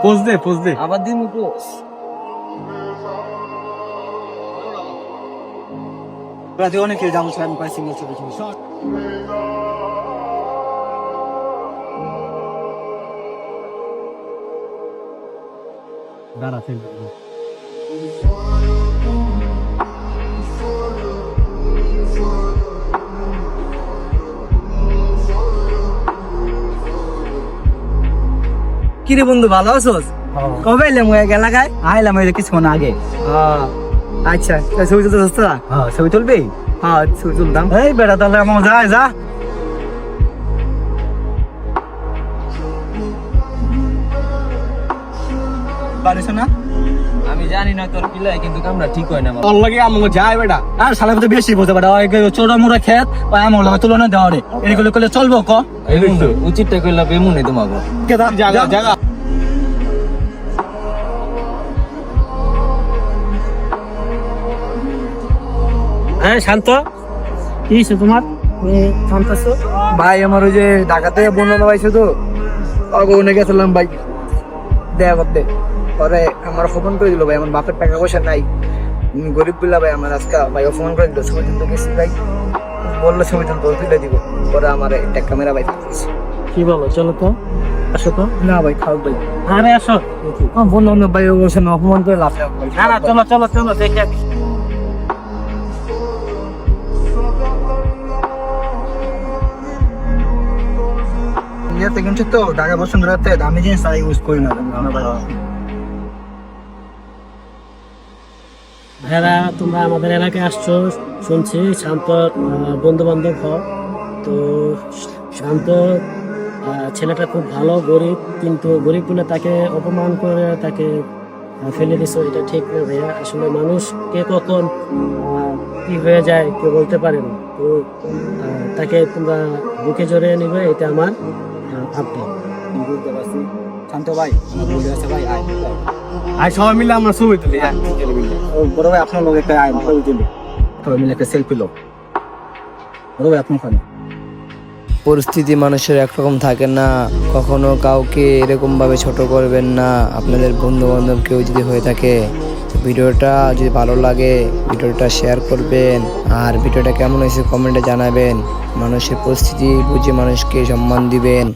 Pose দে আবার দিন pose. রাতে অনেকে যাবো আমি পাইছি ছবি ছবি দাঁড়া কিরে বন্ধু ভালো আছোস? কবে এলাম এলাকায়? আইলাম এই কিছুক্ষণ আগে। আচ্ছা ছবি তুলতে সস্তা? ছবি তুলবি? হ্যাঁ ছবি তুলতাম। এই বেটা তাহলে আমার যায় যা। পারিস না? আমি জানি না তোর পিলাই, কিন্তু কামরা ঠিক হয় না। তোর লাগে আমার যায় বেটা। আর শালা তো বেশি বোঝে বেটা। ওই ছোট মোটা খেত বা আমার লাগে তুলনা দেওয়া রে। এগুলো করলে চলবো ক? উচিতটা কইলা বেমুনে তোমাকে। জায়গা জায়গা হ্যাঁ শান্ত, কি হয়েছে তোমার? শান্ত আছো? ভাই আমার ওই যে ঢাকাতে বন্যা পাইছে তো, ওখানে গেছিলাম ভাই দেখা করতে। পরে আমার ফোন করে দিল ভাই, আমার বাপের টাকা পয়সা নাই, গরিব বিলা ভাই। আমার আজকে ভাই ফোন করে দিল, ছবি তুলতে গেছি ভাই, বললো ছবি তুলতে তুলে দিব। পরে আমার একটা ক্যামেরা ভাই দিয়েছে। কি বলো, চলো তো, আসো তো। না ভাই খাও ভাই, আরে আসো। বললাম না ভাই, ও বলছে না, অপমান করে লাভ নেই ভাই। না না, চলো চলো চলো, দেখে আসি। ইয়েতে কিনছি তো ঢাকা পছন্দ রাখতে, আমি জিনিস তাই ইউজ করি না। ভাইরা, তোমরা আমাদের এলাকায় আসছো শুনছি, শান্ত বন্ধু বান্ধব হও তো। শান্ত ছেলেটা খুব ভালো, গরিব, কিন্তু গরিব বলে তাকে অপমান করে তাকে ফেলে দিছো, এটা ঠিক না ভাইয়া। আসলে মানুষ কে কখন কি হয়ে যায় কেউ বলতে পারে না। তো তাকে তোমরা বুকে জড়িয়ে নিবে, এটা আমার আবদার। বুঝতে পারছি। শান্ত ভাই, আমার বুঝতে পারছে ভাই, আয় আর সবাই মিলে আমরা ছবি তুলি। হ্যাঁ বড় ভাই আপনার লোক একটা আয় ছবি তুলি, সবাই মিলে একটা সেলফি লো। বড় ভাই আপনার ওখানে পরিস্থিতি মানুষের একরকম থাকে না, কখনো কাউকে এরকম ভাবে ছোট করবেন না। আপনাদের বন্ধু বান্ধব কেউ যদি হয়ে থাকে, ভিডিওটা যদি ভালো লাগে ভিডিওটা শেয়ার করবেন, আর ভিডিওটা কেমন হয়েছে কমেন্টে জানাবেন। মানুষের পরিস্থিতি বুঝে মানুষকে সম্মান দিবেন।